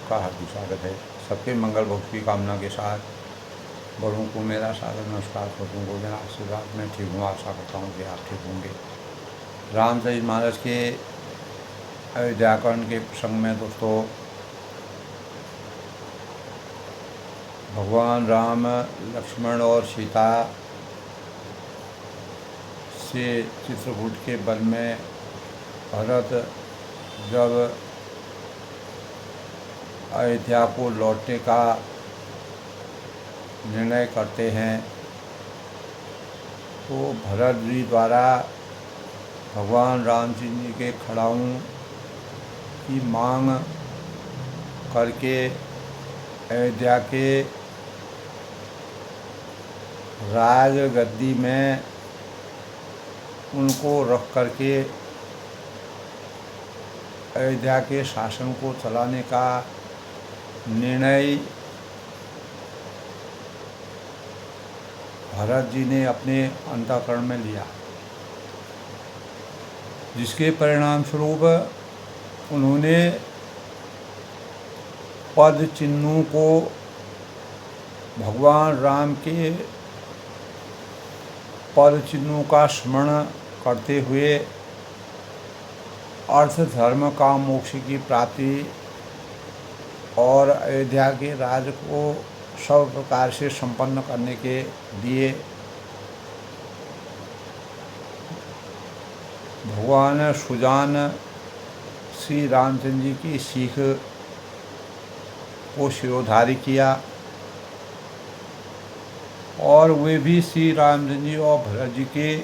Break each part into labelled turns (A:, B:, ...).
A: आपका हार्दिक स्वागत है। सबके मंगल भोग की कामना के साथ बड़ों को मेरा सादर नमस्कार, छोटों को मेरा आशीर्वाद। मैं ठीक हूँ, आशा करता हूँ कि आप ठीक होंगे। रामचरित मानस के अयोध्याकांड के प्रसंग में दोस्तों भगवान राम, लक्ष्मण और सीता से चित्रकूट के वन में भरत जब अयोध्या को लौटने का निर्णय करते हैं तो भरत जी द्वारा भगवान राम जी के खड़ाऊं की मांग करके अयोध्या के राज गद्दी में उनको रख करके अयोध्या के शासन को चलाने का निर्णय भरत जी ने अपने अंतःकरण में लिया, जिसके परिणाम स्वरूप उन्होंने पद चिन्हों को भगवान राम के पद चिन्हों का स्मरण करते हुए अर्थ, धर्म, काम, मोक्ष की प्राप्ति और अयोध्या के राज को सब प्रकार से संपन्न करने के लिए भगवान सुजान श्री रामचंद्र जी की सीख को शिरोधार्य किया और वे भी श्री रामचंद्र जी और भरत जी के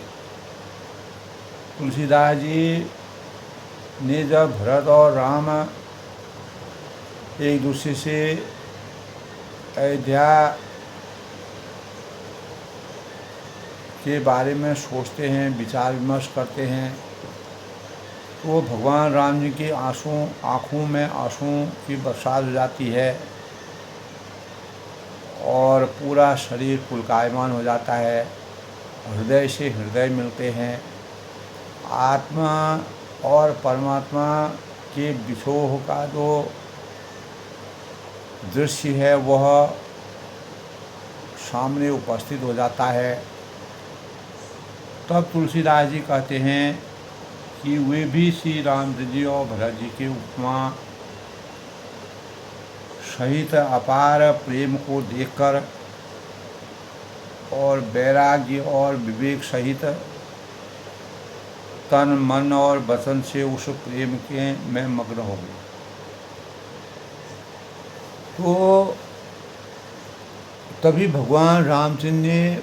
A: तुलसीदास जी ने जब भरत और राम एक दूसरे से अयोध्या के बारे में सोचते हैं, विचार विमर्श करते हैं, तो भगवान राम जी के आँखों में आंसुओं की बरसात हो जाती है और पूरा शरीर पुलकायमान हो जाता है। हृदय से हृदय मिलते हैं। आत्मा और परमात्मा के विछोह का जो दृश्य है वह सामने उपस्थित हो जाता है। तब तुलसीदास जी कहते हैं कि वे भी श्री रामचंद्र जी और भरत जी के उपमा सहित अपार प्रेम को देखकर और वैराग्य और विवेक सहित तन, मन और वचन से उस प्रेम के में मग्न हो गए। तो तभी भगवान रामचंद्र ने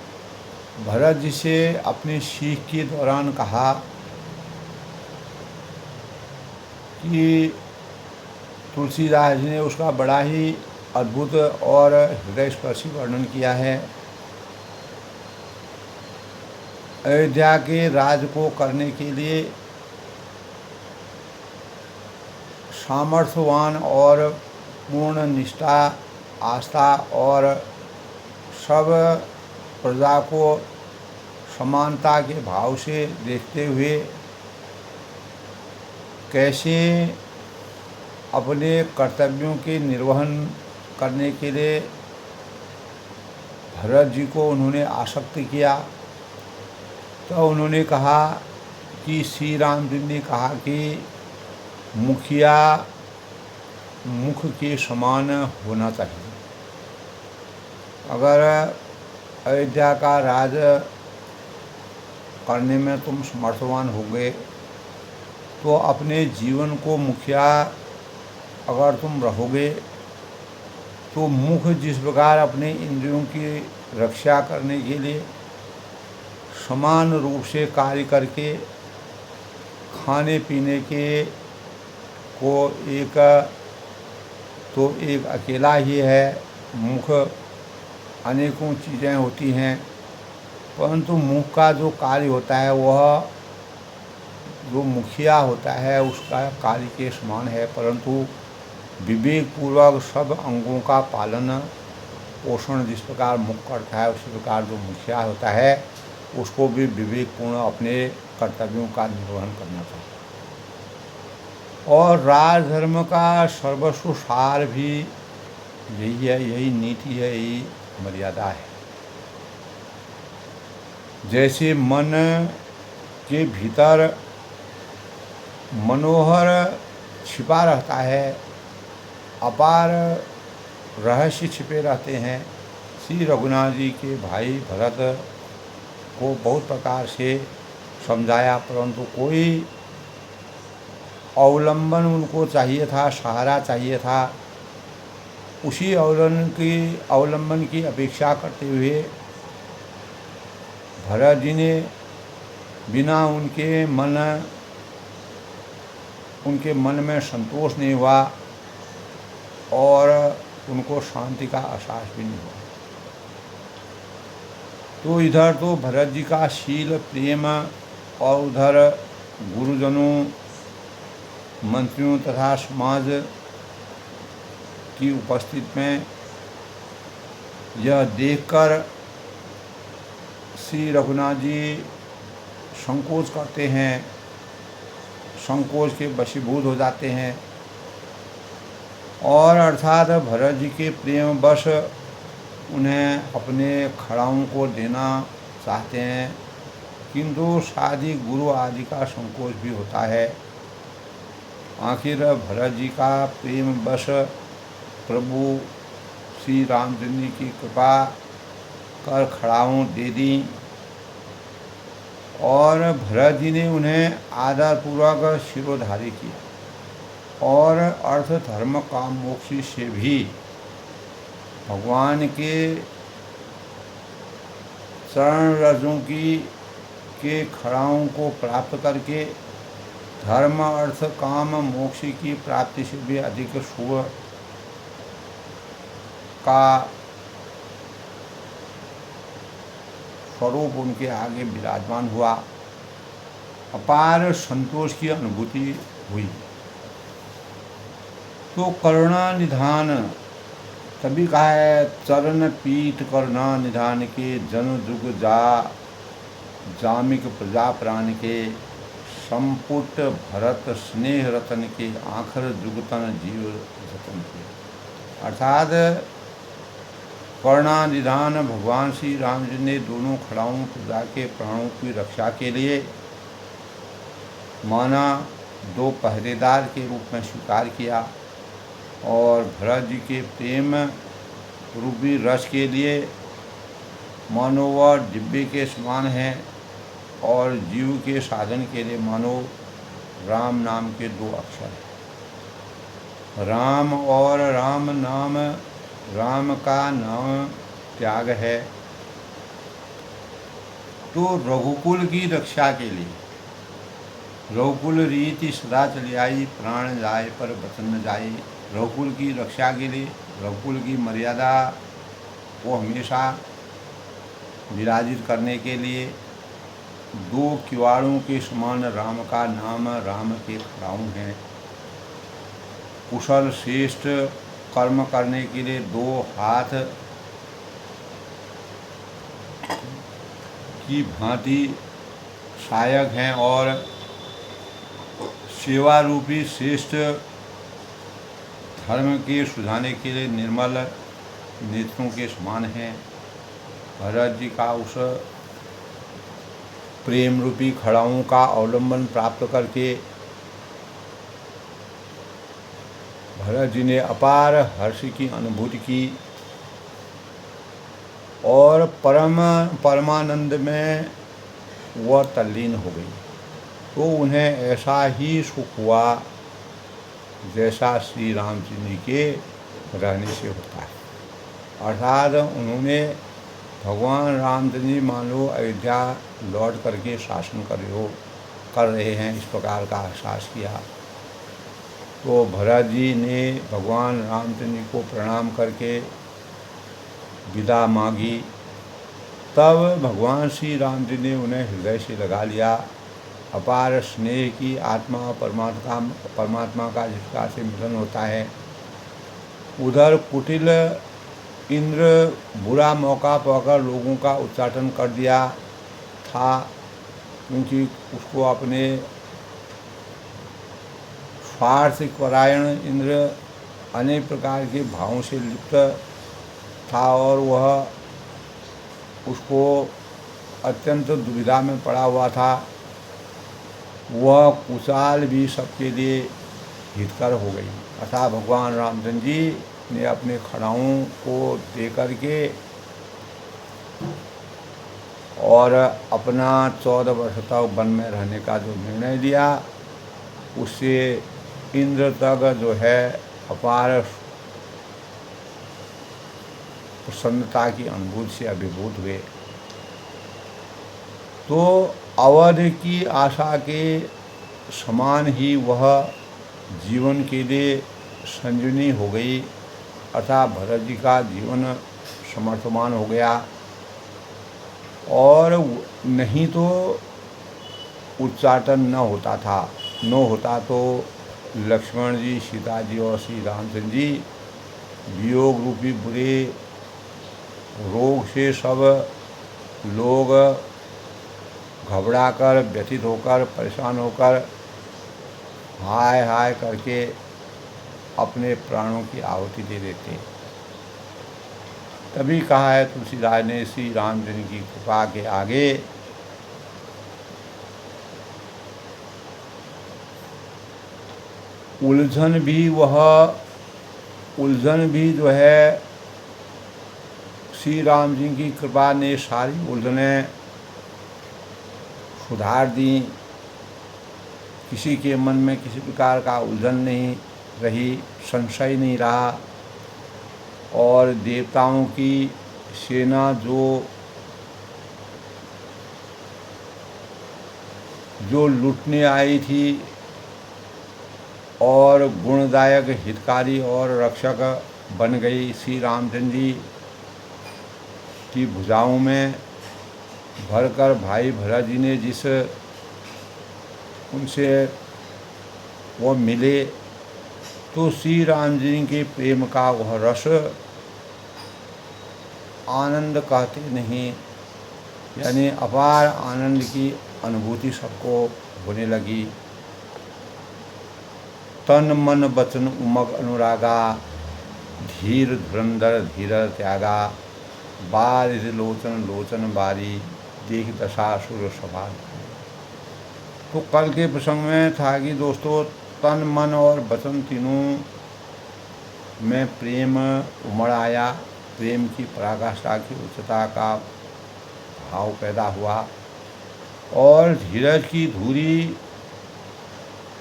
A: भरत जी से अपनी सीख के दौरान कहा कि तुलसीदास जी ने उसका बड़ा ही अद्भुत और हृदयस्पर्शी वर्णन किया है। अयोध्या के राज को करने के लिए सामर्थ्यवान और पूर्ण निष्ठा, आस्था और सब प्रजा को समानता के भाव से देखते हुए कैसे अपने कर्तव्यों के निर्वहन करने के लिए भरत जी को उन्होंने आसक्त किया। तो उन्होंने कहा कि श्री राम जी ने कहा कि मुखिया मुख के समान होना चाहिए। अगर अयोध्या का राज करने में तुम समर्थवान होगे तो अपने जीवन को मुखिया अगर तुम रहोगे तो मुख जिस प्रकार अपने इंद्रियों की रक्षा करने के लिए समान रूप से कार्य करके खाने पीने के को एक अकेला ही है, मुख अनेकों चीज़ें होती हैं, परंतु मुख का जो कार्य होता है वह जो मुखिया होता है उसका कार्य के समान है। परंतु विवेक पूर्वक सब अंगों का पालन पोषण जिस प्रकार मुख करता है उसी प्रकार जो मुखिया होता है उसको भी विवेकपूर्ण अपने कर्तव्यों का निर्वहन करना चाहिए। और राजधर्म का सर्वस्व सार भी यही है, यही नीति है, यही मर्यादा है। जैसे मन के भीतर मनोहर छिपा रहता है, अपार रहस्य छिपे रहते हैं। श्री रघुनाथ जी के भाई भरत को बहुत प्रकार से समझाया, परंतु कोई अवलंबन उनको चाहिए था, सहारा चाहिए था। उसी अवलंबन की अपेक्षा करते हुए भरत जी ने बिना उनके मन में संतोष नहीं हुआ और उनको शांति का एहसास भी नहीं हुआ। तो इधर तो भरत जी का शील प्रेम और उधर गुरुजनों, मंत्रियों तथा समाज की उपस्थिति में यह देखकर श्री रघुनाथ जी संकोच करते हैं, संकोच के वशीभूत हो जाते हैं और अर्थात भरत जी के प्रेम वश उन्हें अपने खड़ाओं को देना चाहते हैं, किंतु शादी गुरु आदि का संकोच भी होता है। आखिर भरत जी का प्रेम वश प्रभु श्री रामचंद्र जी की कृपा कर खड़ाओं दे दी और भरत जी ने उन्हें आदरपूर्वक शिरोधार्य किया और अर्थ धर्म काम मोक्ष से भी भगवान के चरण रजों के खड़ाओं को प्राप्त करके धर्म अर्थ काम मोक्ष की प्राप्ति से भी अधिक शुभ का स्वरूप उनके आगे विराजमान हुआ। अपार संतोष की अनुभूति हुई। तो करुणा निधान तभी कहा है, चरण पीठ करुणा निधान के जन जुग जामिक प्रजा प्राण के संपुट भरत स्नेह रतन के आखर जुगतन जीव जतन के। अर्थात करुणा निधान भगवान श्री राम जी ने दोनों खड़ाओं प्रजा के प्राणों की रक्षा के लिए माना दो पहरेदार के रूप में स्वीकार किया और भरत जी के प्रेम रूपी रस के लिए मानो वह डिब्बे के समान है और जीव के साधन के लिए मानो राम नाम के दो अक्षर हैं। राम और राम नाम, राम का नाम त्याग है। तो रघुकुल की रक्षा के लिए रघुकुल रीति सदा चली आई, प्राण जाए पर वचन न जाए। रघुकुल की रक्षा के लिए रघुकुल की मर्यादा को हमेशा विराजित करने के लिए दो किवाड़ों के समान राम का नाम, राम के खड़ाऊं हैं। कुशल श्रेष्ठ कर्म करने के लिए दो हाथ की भांति सहायक हैं और सेवा रूपी श्रेष्ठ धर्म के सुझाने के लिए निर्मल नेत्रों के समान हैं। भरत जी का उस प्रेम रूपी खड़ाओं का अवलंबन प्राप्त करके भरत जी ने अपार हर्ष की अनुभूति की और परमानंद में वह तल्लीन हो गई। तो उन्हें ऐसा ही सुख हुआ जैसा श्री रामचंद्र जी के रहने से होता है। अर्थात उन्होंने भगवान रामचंद्र जी मान लो अयोध्या लौट करके शासन कर रहे हैं, इस प्रकार का एहसास किया। तो भरत जी ने भगवान रामचंद्र जी को प्रणाम करके विदा मांगी। तब भगवान श्री राम जी ने उन्हें हृदय से लगा लिया। अपार स्नेह की आत्मा परमात्मा का जिसका से मिलन होता है। उधर कुटिल इंद्र बुरा मौका पाकर लोगों का उच्चाटन कर दिया था, क्योंकि उसको अपने स्वार्थ परायण इंद्र अनेक प्रकार के भावों से लिप्त था और वह उसको अत्यंत दुविधा में पड़ा हुआ था। वह कुचाल भी सबके लिए हितकर हो गई। अतः भगवान रामचंद्र जी ने अपने खड़ाओं को दे करके और अपना 14 वर्ष तक वन में रहने का जो निर्णय लिया, उससे इंद्र तक जो है अपार प्रसन्नता की अनुभूति से अभिभूत हुए। तो अवध की आशा के समान ही वह जीवन के लिए संजीवनी हो गई, अर्थात भरत जी का जीवन समर्थमान हो गया। और नहीं तो उच्चाटन न होता तो लक्ष्मण जी, सीता जी और श्री रामचंद्र जी वियोग रूपी बुरे रोग से सब लोग घबराकर, व्यथित होकर, परेशान होकर हाय हाय करके अपने प्राणों की आहुति दे देते। तभी कहा है तुलसीदास ने श्री रामचंद्र की कृपा के आगे उलझन भी जो है श्री राम जी की कृपा ने सारी उलझनें सुधार दी। किसी के मन में किसी प्रकार का उलझन नहीं रही, संशय नहीं रहा। और देवताओं की सेना जो लूटने आई थी और गुणदायक, हितकारी और रक्षक बन गई, श्री रामचंद्र जी की भुजाओं में भरकर भाई भरत जी ने जिस उनसे वो मिले, तो श्री राम जी के प्रेम का वह रस आनंद कहते नहीं, यानी अपार आनंद की अनुभूति सबको होने लगी। तन मन वचन उमग अनुरागा, धीर धुरंधर धीर त्यागा, बार लोचन लोचन बारी, देख दशा सुर सभा। तो कल के प्रसंग में था कि दोस्तों तन मन और वचन तीनों में प्रेम उमड़ आया। प्रेम की पराकाष्ठा की उच्चता का भाव पैदा हुआ और धीरज की धुरी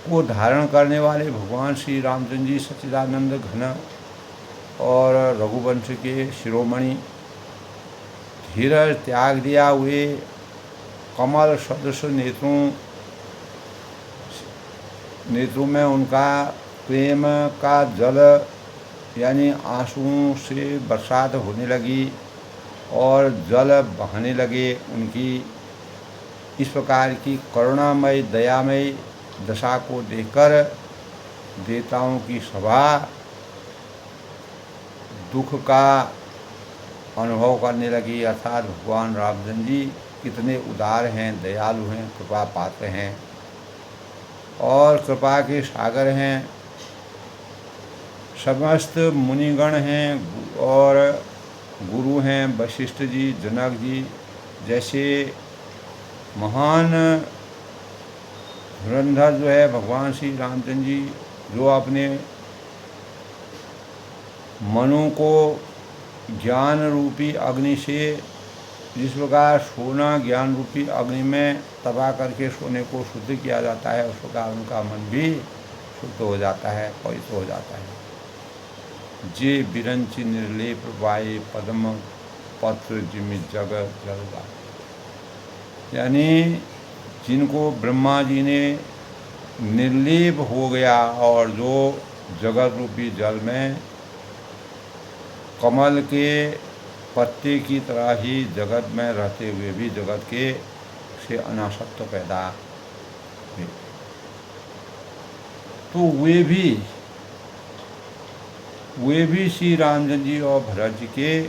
A: को धारण करने वाले भगवान श्री रामचंद्र जी सच्चिदानंद घन और रघुवंश के शिरोमणि, धीरज त्याग दिया हुए कमल सदृश नेत्रों में उनका प्रेम का जल यानी आंसुओं से बरसात होने लगी और जल बहने लगे। उनकी इस प्रकार की करुणामय दयामय दशा को देखकर देवताओं की सभा दुख का अनुभव करने लगी। अर्थात भगवान रामचंद्र जी कितने उदार हैं, दयालु हैं, कृपा पात्र हैं और कृपा के सागर हैं। समस्त मुनिगण हैं और गुरु हैं, वशिष्ठ जी, जनक जी जैसे महान धुरंधर जो है भगवान श्री रामचंद्र जी, जो अपने मनु को ज्ञान रूपी अग्नि से, जिस प्रकार सोना ज्ञान रूपी अग्नि में तबाह करके सोने को शुद्ध किया जाता है, उस प्रकार उनका मन भी शुद्ध हो जाता है, पवित्र हो जाता है। जे बिरंचि निर्लेप वाये पद्म पत्र जिमि जग जलगा, यानी जिनको ब्रह्मा जी ने निर्लेप हो गया और जो जगत रूपी जल में कमल के पत्ते की तरह ही जगत में रहते हुए भी जगत के से अनासक्त पैदा हुए, तो वे भी श्री रामचंद्र जी और भरत जी के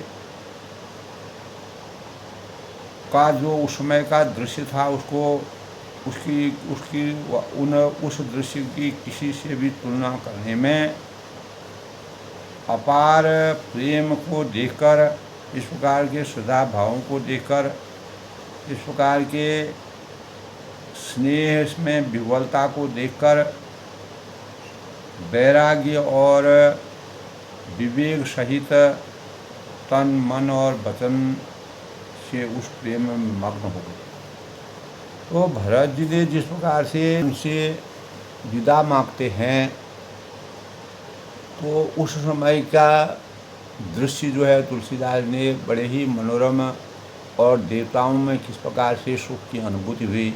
A: का जो उस समय का दृश्य था उसको उसकी उसकी उन उस दृश्य की किसी से भी तुलना करने में अपार प्रेम को देखकर, इस प्रकार के श्रद्धा भावों को देखकर, इस प्रकार के स्नेह में विह्वलता को देखकर वैराग्य और विवेक सहित तन मन और वचन से उस प्रेम में मग्न हो गए। तो भरत जी ने जिस प्रकार से उनसे विदा मांगते हैं, तो उस समय का दृश्य जो है तुलसीदास ने बड़े ही मनोरम, और देवताओं में किस प्रकार से सुख की अनुभूति हुई।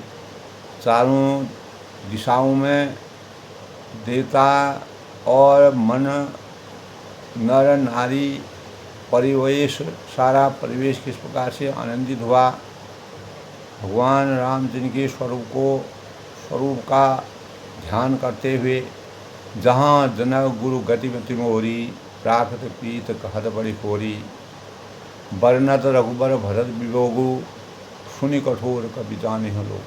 A: चारों दिशाओं में देवता और मन, नर नारी, परिवेश, सारा परिवेश किस प्रकार से आनंदित हुआ। भगवान रामचंद्र के स्वरूप का ध्यान करते हुए, जहाँ जनक गुरु गतिमति मोरी, प्राकृत प्रीत कहत बड़ी होरी, बरनत रघुबर भरत विभोगु, सुनि कठोर कवि जाने हो लोग।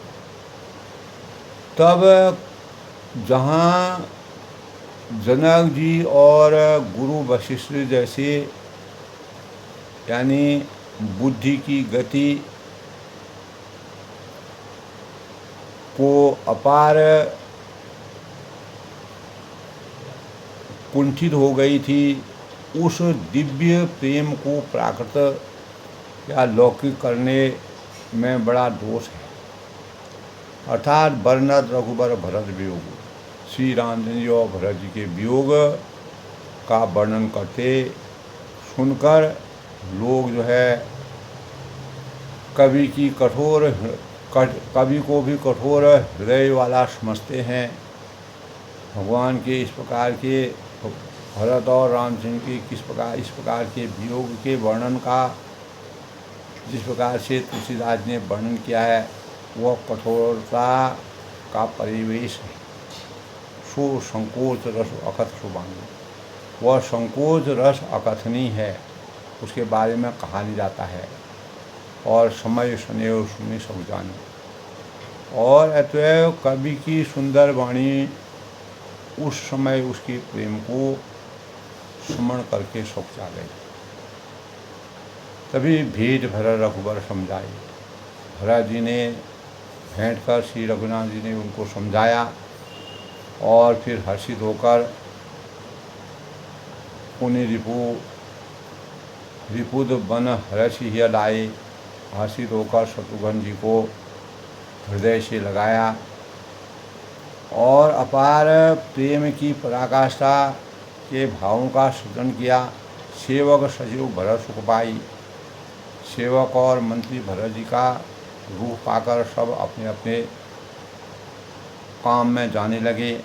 A: तब जहाँ जनक जी और गुरु वशिष्ठ जैसे, यानी बुद्धि की गति को अपार कुंठित हो गई थी, उस दिव्य प्रेम को प्राकृत या लौकिक करने में बड़ा दोष है। अर्थात बरनत रघुबर भरत वियोग, श्री रामचंद्र जी और भरत जी के वियोग का वर्णन करते सुनकर लोग जो है कवि को भी कठोर हृदय वाला समझते हैं। भगवान के इस प्रकार के भरत और रामचंद्र के इस प्रकार के वियोग के वर्णन का जिस प्रकार से तुलसीदास ने वर्णन किया है, वह कठोरता का परिवेश है। सो संकोच रस अकथ सुबानी, वह संकोच रस अकथनीय है, उसके बारे में कहा नहीं जाता है। और समय स्नेह सुनी सब जानी, और अतएव कवि की सुंदर वाणी उस समय उसके प्रेम को स्मरण करके सुख जा गई। तभी भेद भरत रघुबर समझाए। भरत जी ने भेंट कर श्री रघुनाथ जी ने उनको समझाया, और फिर हर्षित होकर उन्हें रिपुद बन हर्षि लाए। हर्षित होकर शत्रुघ्न जी को हृदय से लगाया, और अपार प्रेम की पराकाष्ठा के भावों का सृजन किया। सेवक सचिव भरत सुख पाई। सेवक और मंत्री भरत जी का रूप पाकर सब अपने अपने काम में जाने लगे,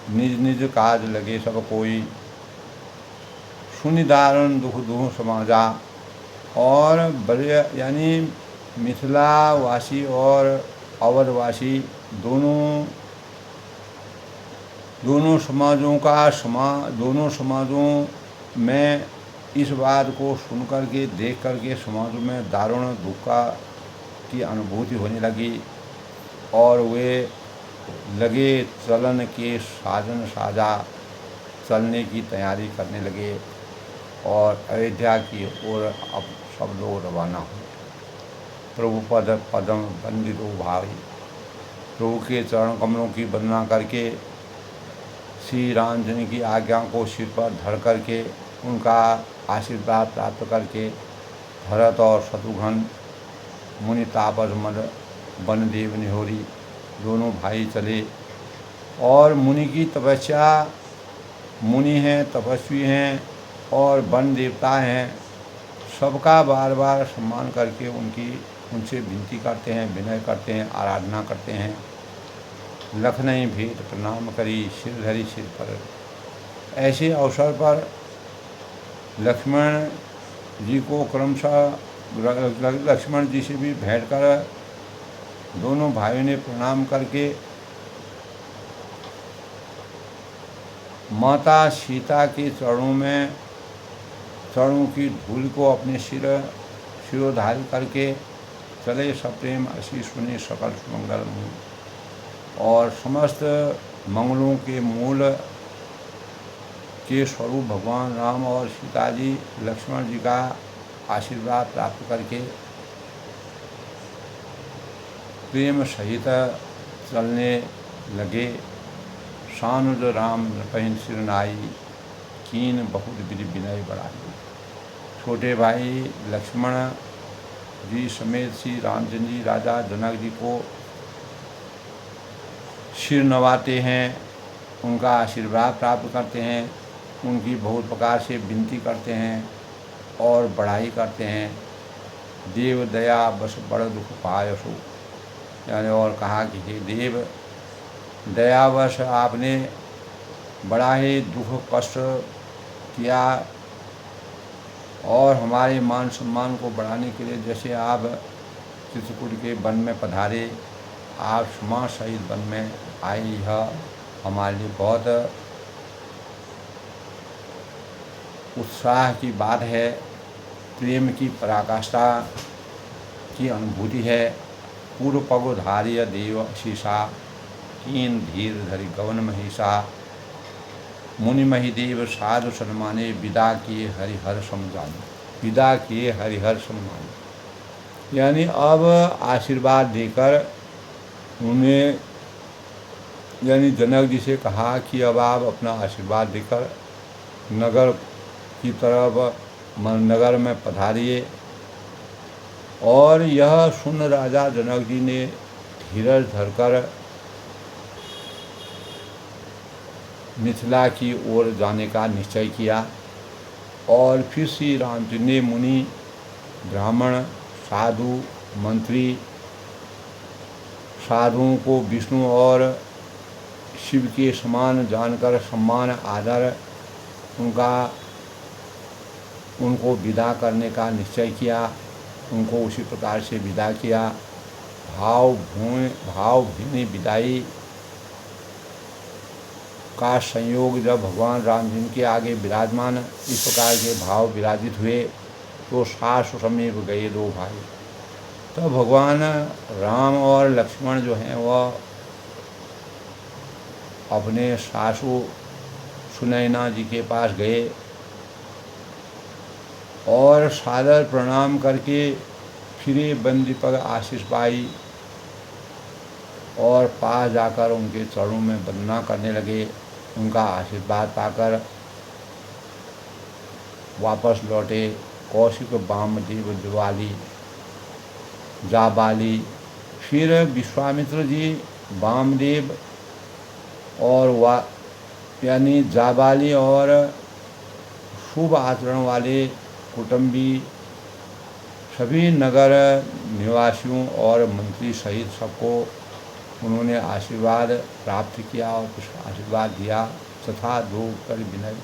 A: निज निज काज लगे सब कोई। सुनि दारुण दुख दुख समाजा, और बड़े यानी मिथिलावासी और अवधवासी दोनों समाजों में इस बात को सुनकर के देख कर के समाजों में दारुण दुख की अनुभूति होने लगी, और वे लगे चलन के साधन साझा चलने की तैयारी करने लगे, और अयोध्या की ओर अब सब लोग रवाना हुए। प्रभु पदम वंदितो भाई, प्रभु के चरण कमलों की वंदना करके, श्री रामचंद्र की आज्ञा को सिर पर धर करके, उनका आशीर्वाद प्राप्त करके, भरत और शत्रुघ्न, मुनि तापस मद वनदेव निहोरी दोनों भाई चले। और मुनि की तपस्या, मुनि हैं, तपस्वी हैं और वन देवता हैं, सबका बार बार सम्मान करके उनसे विनती करते हैं, विनय करते हैं, आराधना करते हैं। लखनई भेंट प्रणाम करी, सिर धरी सिर पर। ऐसे अवसर पर लक्ष्मण जी को क्रमशः लक्ष्मण जी से भी भेंट कर दोनों भाइयों ने प्रणाम करके माता सीता के चरणों की धूल को अपने सिरोधारी करके चले। सप्रेम आशीष सुने सकल सुमंगल। और समस्त मंगलों के मूल के स्वरूप भगवान राम और सीता जी लक्ष्मण जी का आशीर्वाद प्राप्त करके प्रेम सहित चलने लगे। सानुज राम नृपहिन सिर नाई, कीन बहुत विधि विनय बढ़ाई। छोटे भाई लक्ष्मण जी समेत श्री रामचंद्र जी राजा जनक जी को सिर नवाते हैं, उनका आशीर्वाद प्राप्त करते हैं, उनकी बहुत प्रकार से विनती करते हैं और बढ़ाई करते हैं। देव दया बस बड़ दुख पायसु, यानी और कहा कि हे देव, दयावश आपने बड़ा ही दुख कष्ट किया और हमारे मान सम्मान को बढ़ाने के लिए जैसे आप चित्रकूट के वन में पधारे, आप समाज सहित वन में आए, यह हमारे लिए बहुत उत्साह की बात है, प्रेम की पराकाष्ठा की अनुभूति है। पूर्व पगोधार्य देव शीशा, कीन धीर धरि गवन महिषा, मुनि महिदेव साधु सन्माने, विदा किए हरिहर समझाने, विदा किए हरिहर समझाने। यानी अब आशीर्वाद देकर उन्हें, यानी जनक जी से कहा कि अब आप अपना आशीर्वाद देकर नगर की तरफ नगर में पधारिए। और यह सुन राजा जनक जी ने धीरज धरकर मिथिला की ओर जाने का निश्चय किया। और फिर श्री रामचंद्र ने मुनि, ब्राह्मण, साधु, मंत्री, साधुओं को विष्णु और शिव के समान जानकर सम्मान आदर उनको विदा करने का निश्चय किया। उनको उसी प्रकार से विदा किया। भावभीनी विदाई का संयोग जब भगवान राम जी के आगे विराजमान इस प्रकार के भाव विराजित हुए तो सासु समीप गए दो भाई। तो भगवान राम और लक्ष्मण जो हैं वह अपने सासु सुनैना जी के पास गए और सादर प्रणाम करके फिरे बंदी पर आशीष पाई और पास जाकर उनके चरणों में वंदना करने लगे। उनका आशीर्वाद पाकर वापस लौटे। कौशिक वामदेव जाबाली, फिर विश्वामित्र जी, वामदेव और यानी जाबाली और शुभ आचरण वाले कुटुंबी सभी नगर निवासियों और मंत्री सहित सबको उन्होंने आशीर्वाद प्राप्त किया और कुछ आशीर्वाद दिया। तथा दो कर विनय,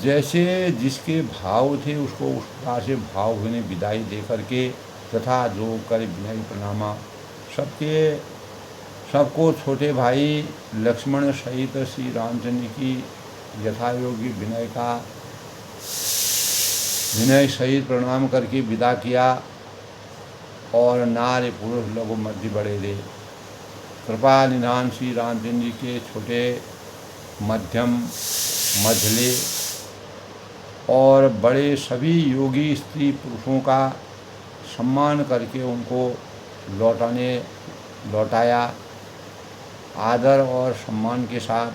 A: जैसे जिसके भाव थे उसको उस प्रकार से भावहीन विदाई दे करके तथा जो कर विनय प्रणामा। सबको छोटे भाई लक्ष्मण सहित श्री रामचंद्र की यथायोग्य विनय सहित प्रणाम करके विदा किया। और नारी पुरुष लघु मध्य बड़े दे, कृपा निधान श्री रामचंद्र जी के छोटे, मध्यम, मझले और बड़े सभी योगी स्त्री पुरुषों का सम्मान करके उनको लौटाया। आदर और सम्मान के साथ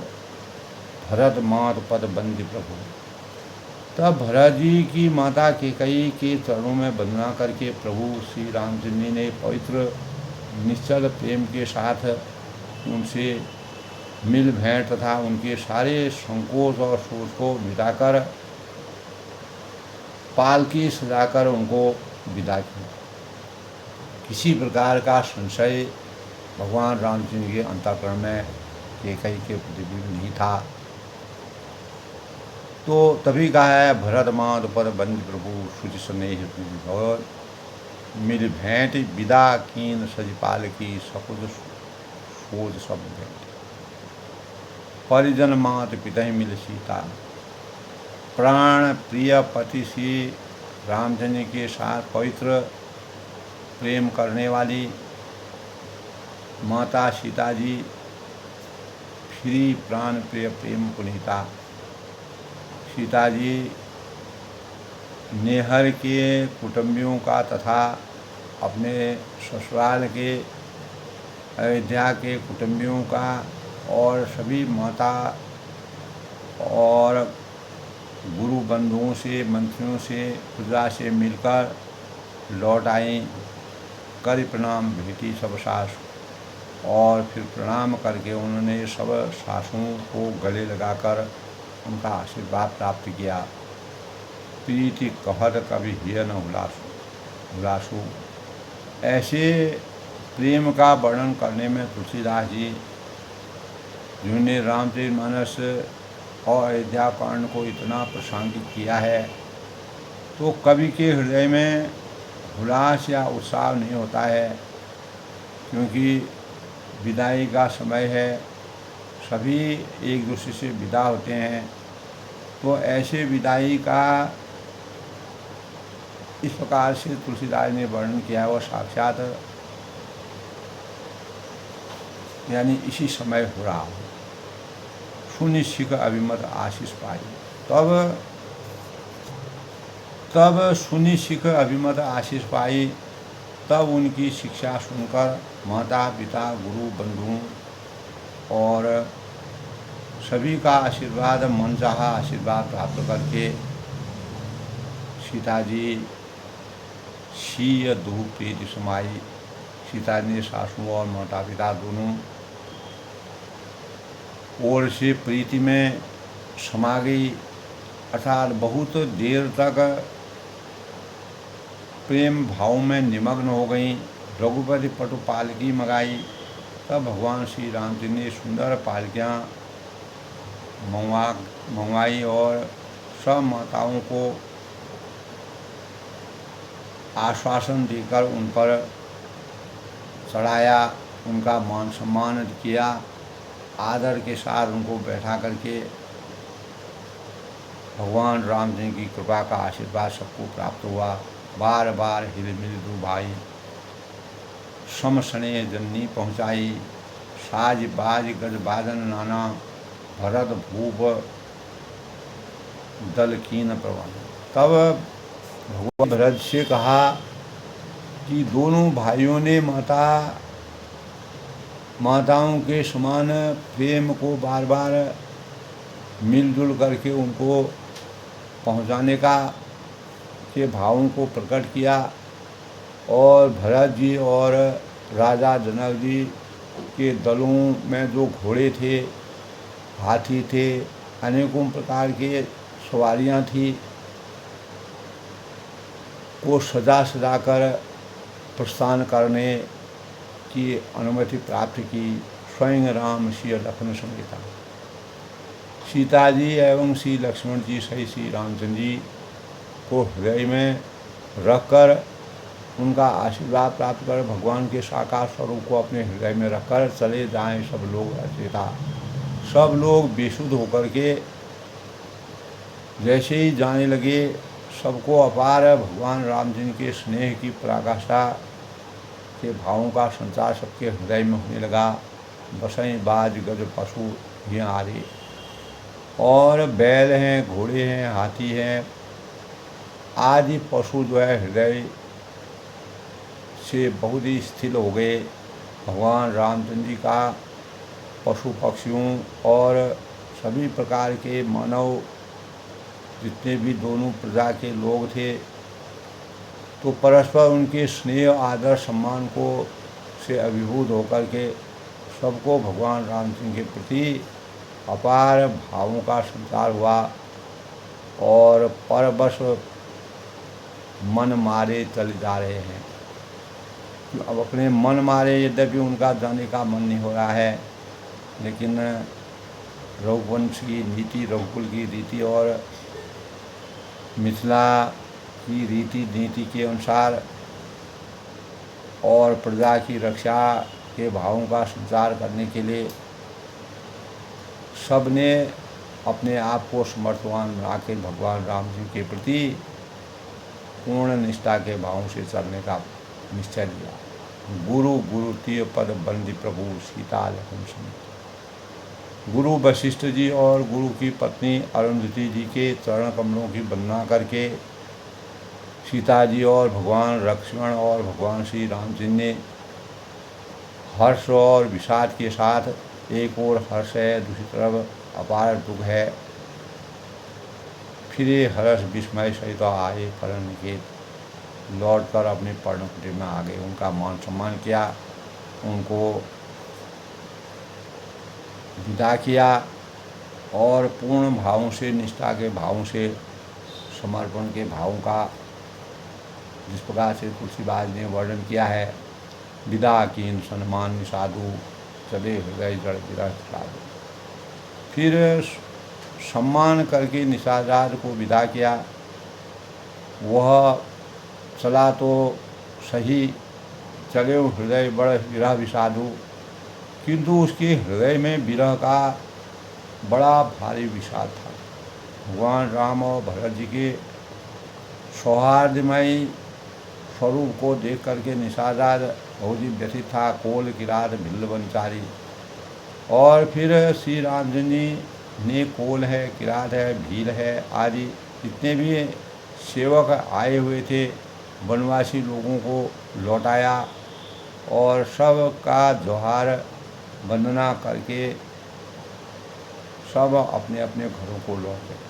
A: भरत मात पद बंदी प्रभु। तब भरत जी की माता कैकेयी के चरणों में वंदना करके प्रभु श्री रामचंद्र ने पवित्र निश्चल प्रेम के साथ उनसे मिल भेंट तथा उनके सारे संकोच और सोच को मिटाकर पालकी सजाकर उनको विदा किया। किसी प्रकार का संशय भगवान रामचंद्र के अंतःकरण में कैकेयी के प्रति भी नहीं था। तो तभी कहा है भरत मात पद बंद प्रभु शुचि स्नेह और मिल भेंट विदा कीन सजपाल की सकुज सोज सब भेंट। परिजन मात पिता मिल सीता, प्राण प्रिय पति श्री रामचंद्र के साथ पवित्र प्रेम करने वाली माता सीता जी फिरी प्राण प्रिय प्रेम पुनीता। सीता जी नेहर के कुटुंबियों का तथा अपने ससुराल के अयोध्या के कुटुंबियों का और सभी माता और गुरु बंधुओं से, मंत्रियों से, प्रजा से मिलकर लौट आई। कर प्रणाम भेटी सब सास, और फिर प्रणाम करके उन्होंने सब सासुओं को गले लगाकर उनका आशीर्वाद प्राप्त किया। प्रीति कहत कभी हिय न हुलासु। ऐसे प्रेम का वर्णन करने में तुलसीदास जी, जिन्होंने रामचरितमानस और अयोध्या कांड को इतना प्रासंगिक किया है, तो कवि के हृदय में हुलास या उत्साह नहीं होता है, क्योंकि विदाई का समय है, सभी एक दूसरे से विदा होते हैं। तो ऐसे विदाई का इस प्रकार से तुलसीदास ने वर्णन किया है, वो साक्षात यानी इसी समय हो रहा हो। सुनि सिख अभिमत आशीष पाई। तब सुनि सिख अभिमत आशीष पाई। तब उनकी शिक्षा सुनकर माता पिता, गुरु बंधुओं और सभी का आशीर्वाद, मनचाहा आशीर्वाद प्राप्त करके सीता जी शीय दुह प्रीति समाई। सीता ने सासुओं और माता पिता दोनों ओर से प्रीति में समा गई, अर्थात बहुत देर तक प्रेम भाव में निमग्न हो गई। रघुपति पटु पालकी मंगाई। तब भगवान श्री राम जी ने सुंदर पालकियाँ मंगवाई और सब माताओं को आश्वासन देकर उन पर चढ़ाया, उनका मान सम्मान किया। आदर के साथ उनको बैठा करके भगवान राम जी की कृपा का आशीर्वाद सबको प्राप्त हुआ। बार बार हिल मिल दू भाई, सम सने जननी पहुँचाई। साज बाज गज बाजन नाना, भरत भूप दल कीन प्रवन। तब भगवान भरत से कहा कि दोनों भाइयों ने माताओं के समान प्रेम को बार बार मिलजुल करके उनको पहुंचाने के भावों को प्रकट किया। और भरत जी और राजा जनक जी के दलों में जो घोड़े थे, हाथी थे, अनेकों प्रकार के सवारियां थी, को सजा कर प्रस्थान करने की अनुमति प्राप्त की। स्वयं राम श्री लक्ष्मण समेता। सीता जी एवं श्री लक्ष्मण जी सही श्री रामचंद्र जी को हृदय में रखकर उनका आशीर्वाद प्राप्त कर भगवान के साकार स्वरूप को अपने हृदय में रखकर चले जाएं सब लोग अचेता। सब लोग बेसुध होकर के जैसे ही जाने लगे, सबको अपार भगवान राम जी के स्नेह की पराकाष्ठा के भावों का संचार सबके हृदय में होने लगा। बसई बाज गज पशु यहाँ आ रहे, और बैल हैं, घोड़े हैं, हाथी हैं आदि पशु जो है हृदय से बहुत ही स्थिर हो गए। भगवान रामचंद्र जी का पशु पक्षियों और सभी प्रकार के मानव जितने भी दोनों प्रजा के लोग थे, तो परस्पर उनके स्नेह आदर सम्मान को से अभिभूत होकर के सबको भगवान राम सिंह के प्रति अपार भावों का संचार हुआ। और परवश मन मारे चले जा रहे हैं। अब अपने मन मारे, यद्यपि उनका जाने का मन नहीं हो रहा है, लेकिन रघुवंश की नीति, रघुकुल की रीति और मिथिला की रीति नीति के अनुसार और प्रजा की रक्षा के भावों का संचार करने के लिए सब ने अपने आप को समर्थवान बना के भगवान राम जी के प्रति पूर्ण निष्ठा के भावों से चलने का निश्चय लिया। गुरु गुरु तीय पद बंदी प्रभु सीता लखन समेत। गुरु वशिष्ठ जी और गुरु की पत्नी अरुंधति जी के चरण कमलों की वंदना करके सीता जी और भगवान लक्ष्मण और भगवान श्री राम जी ने हर्ष और विषाद के साथ, एक ओर हर्ष है दूसरी तरफ अपार दुख है, फिर ये हर्ष विस्मय सहित आए करण के लौट कर अपने पर्णकुटी में आ गए। उनका मान सम्मान किया, उनको विदा किया और पूर्ण भावों से, निष्ठा के भावों से, समर्पण के भावों का जिस प्रकार से तुलसीदास ने वर्णन किया है, विदा कीन सन्मान साधु चले हृदय जड़ विरह साधु। फिर सम्मान करके निषाद को विदा किया। वह चला तो सही, चले हृदय बड़ विरह विषादु, किंतु उसके हृदय में विरह का बड़ा भारी विषाद था। भगवान राम और भरत जी के सौहार्दमय स्वरूप को देख करके निषाद बहुत ही व्यथित था। कोल किरात भिल्ल बनचारी, और फिर श्री रामचंद्र जी ने कोल है, किरात है, भील है आदि जितने भी सेवक आए हुए थे वनवासी लोगों को लौटाया और सब का जोहार वंदना करके सब अपने अपने घरों को लौट गए।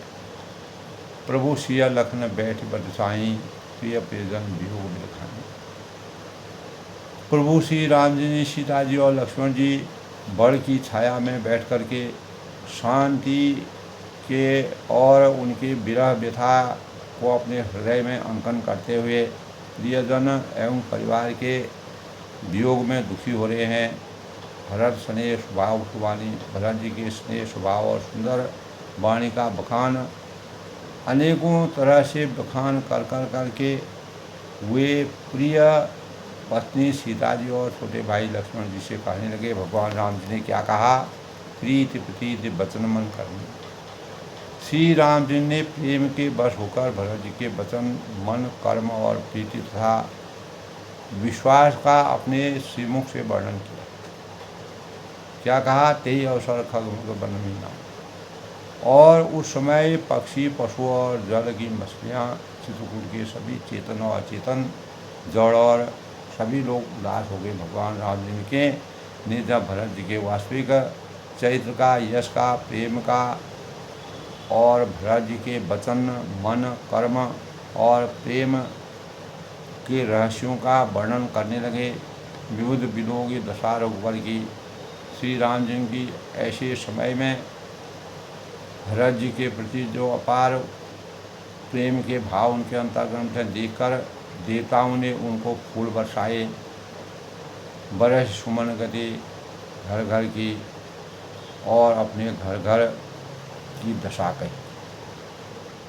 A: प्रभु सिया लखन बैठ बरसाई, प्रिय प्रियजन वियोग लिखाई। प्रभु श्री राम जी ने सीता जी और लक्ष्मण जी बड़ की छाया में बैठ कर के शांति के और उनके विरह व्यथा को अपने हृदय में अंकन करते हुए प्रियजन एवं परिवार के वियोग में दुखी हो रहे हैं। भरत स्नेह स्वभाव वाणी, भरत जी के स्नेह स्वभाव और सुंदर वाणी का बखान अनेकों तरह से बखान कर कर करके वे प्रिय पत्नी सीता जी और छोटे भाई लक्ष्मण जी से कहने लगे। भगवान राम जी ने क्या कहा? प्रीति प्रतीति वचन मन करने। श्री राम जी ने प्रेम के वश होकर भरत जी के वचन, मन, कर्म और प्रीति तथा विश्वास का अपने श्रीमुख से वर्णन किया। क्या कहा? तेई अवसर खग वन मीना। और उस समय पक्षी, पशु और जल की मछलियाँ, चित्रकूट के सभी चेतन और अचेतन, जड़ और सभी लोग उदास हो गए। भगवान राम जी के ने जब भरत जी के वास्तविक चरित्र का, यश का, प्रेम का और भरत जी के वचन, मन, कर्म और प्रेम के रहस्यों का वर्णन करने लगे, विविध विलों की दशा रघुवर की, श्री राम जी की ऐसे समय में भरत जी के प्रति जो अपार प्रेम के भाव उनके अंतर्गम से देखकर देवताओं ने उनको फूल बरसाए, बरस सुमन गति घर घर की और अपने घर घर की दशा कही।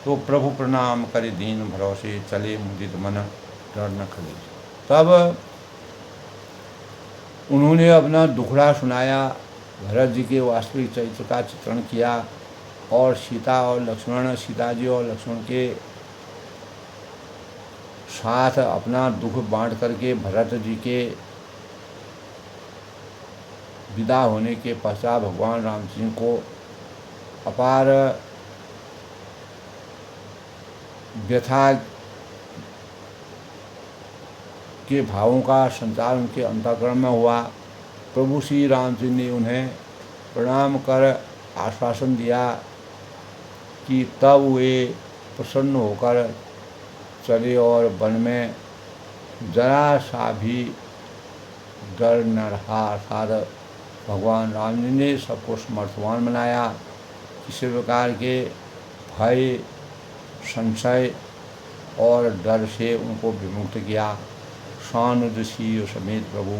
A: तो प्रभु प्रणाम करे दीन भरोसे, चले मुदित मन डर न खले। तब उन्होंने अपना दुखड़ा सुनाया, भरत जी के वास्तविक चरित्र का चित्रण किया और सीता जी और लक्ष्मण के साथ अपना दुख बांट करके भरत जी के विदा होने के पश्चात भगवान राम सिंह को अपार व्यथा के भावों का संचार उनके अंतःकरण में हुआ। प्रभु श्री राम जी ने उन्हें प्रणाम कर आश्वासन दिया कि तब वे प्रसन्न होकर चले और वन में जरा सा भी डर न रहा। अर्थात भगवान राम जी ने सबको समर्थवान बनाया, किसी प्रकार के भय, संशय और डर से उनको विमुक्त किया। सानुदसी समेत प्रभु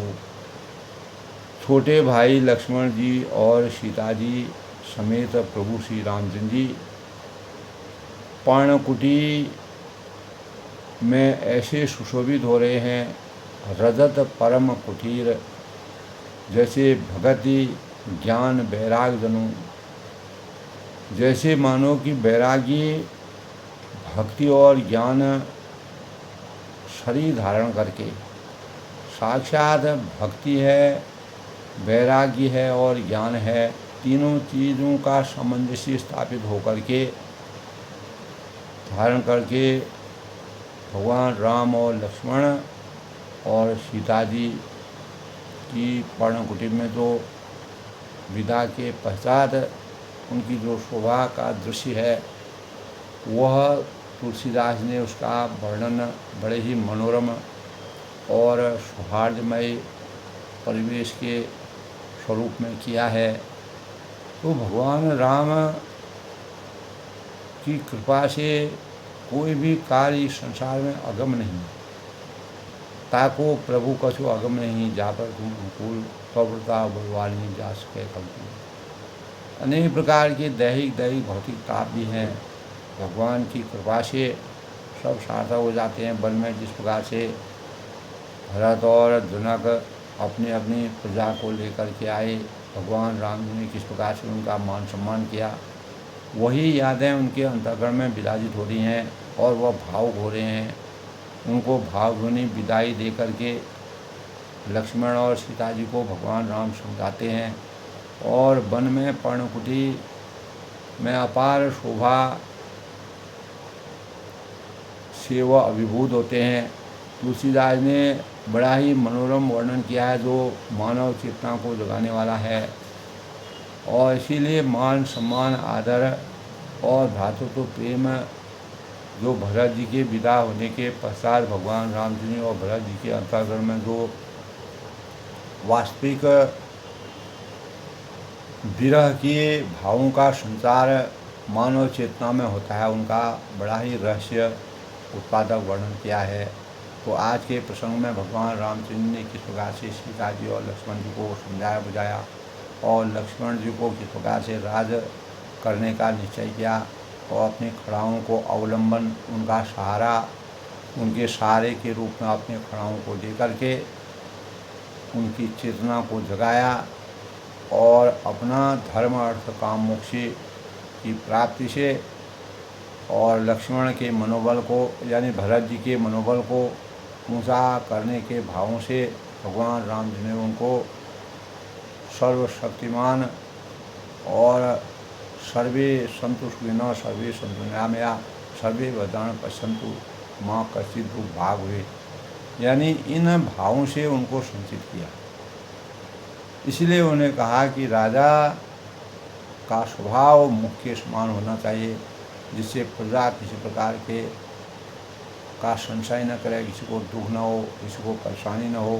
A: छोटे भाई लक्ष्मण जी और सीता जी समेत प्रभु श्री रामचंद्र जी पर्णकुटी में ऐसे सुशोभित हो रहे हैं, रजत परम कुटीर, जैसे भगति ज्ञान वैराग जनू, जैसे मानो कि वैरागी भक्ति और ज्ञान शरीर धारण करके साक्षात भक्ति है, वैराग्य है और ज्ञान है। तीनों चीज़ों का सामंजस्य स्थापित होकर के धारण करके भगवान राम और लक्ष्मण और सीता जी की पर्णकुटीर में जो विदा के पश्चात उनकी जो शोभा का दृश्य है, वह तुलसीदास ने उसका वर्णन बड़े ही मनोरम और सौहार्दमय परिवेश के स्वरूप में किया है। तो भगवान राम की कृपा से कोई भी कार्य संसार में अगम नहीं, ताको प्रभु कछु अगम नहीं, जा पर तुम अनुकूल प्रवृत्ता बलवानी जा सके कल्पना। अनेक प्रकार के दैहिक भौतिक ताप भी हैं, भगवान की कृपा से सब सार्थक हो जाते हैं। वन में जिस प्रकार से भरत और जनक अपनी अपनी प्रजा को लेकर के आए, भगवान राम जी ने किस प्रकार से उनका मान सम्मान किया, वही यादें उनके अंतःकरण में विराजित हो रही हैं और वह भावुक हो रहे हैं। उनको भावभीनी विदाई दे करके लक्ष्मण और सीता जी को भगवान राम समझाते हैं और वन में पर्णकुटी में अपार शोभा से वह अभिभूत होते हैं। तुलसीदास ने बड़ा ही मनोरम वर्णन किया है जो मानव चेतना को जगाने वाला है। और इसीलिए मान सम्मान आदर और भ्रातृत्व प्रेम जो भरत जी के विदा होने के पश्चात भगवान राम जी ने और भरत जी के अंतःकरण में जो वास्तविक विरह के भावों का संचार मानव चेतना में होता है, उनका बड़ा ही रहस्य उत्पादक वर्णन किया है। तो आज के प्रसंग में भगवान रामचंद्र ने किस प्रकार से सीता जी और लक्ष्मण जी को समझाया बुझाया और लक्ष्मण जी को किस प्रकार से राज करने का निश्चय किया और अपने खड़ाओं को अवलंबन, उनका सहारा, उनके सहारे के रूप में अपने खड़ाओं को दे करके उनकी चेतना को जगाया और अपना धर्म अर्थ काम मोक्ष की प्राप्ति से और लक्ष्मण के मनोबल को यानी भरत जी के मनोबल को ऊंचा करने के भावों से भगवान राम जी ने उनको सर्वशक्तिमान और सर्वे संतु सुखिनः सर्वे सन्तु निरामया सर्वे भद्राणि पश्यन्तु माँ कश्चित् दुःख भाग हुए, यानी इन भावों से उनको संचित किया। इसलिए उन्हें कहा कि राजा का स्वभाव मुख के समान होना चाहिए, जिससे प्रजा किसी प्रकार के का संशय न करे, किसी को दुख न हो, किसी को परेशानी न हो।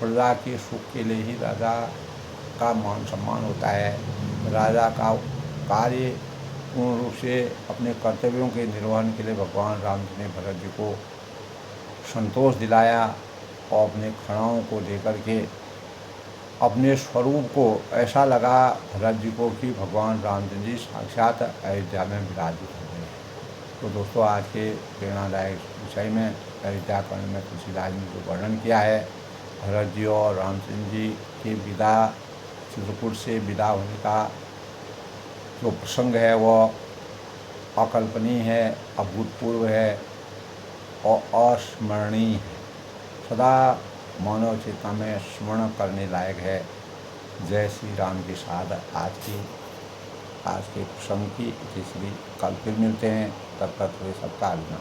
A: प्रजा के सुख के लिए ही राजा का मान सम्मान होता है। राजा का कार्य पूर्ण रूप से अपने कर्तव्यों के निर्वहन के लिए भगवान राम जी ने भरत जी को संतोष दिलाया और अपने खड़ाओं को लेकर के अपने स्वरूप को ऐसा लगा भरत जी को कि भगवान रामचंद्र जी साक्षात अयोध्या में विराजित हो गए। तो दोस्तों, आज के प्रेरणादायक विषय में अयोध्याकांड में तुलसीदास ने जो वर्णन किया है भरत जी और रामचंद्र जी के विदा, चित्रकूट से विदा होने का जो प्रसंग है वह अकल्पनीय है, अभूतपूर्व है और अस्मरणीय है, सदा मानव चेतना में स्मरण करने लायक है। जय श्री राम के साथ आज के प्रसंग की तीसरी कल फिर मिलते हैं। तब तक वे सबका अलविदा।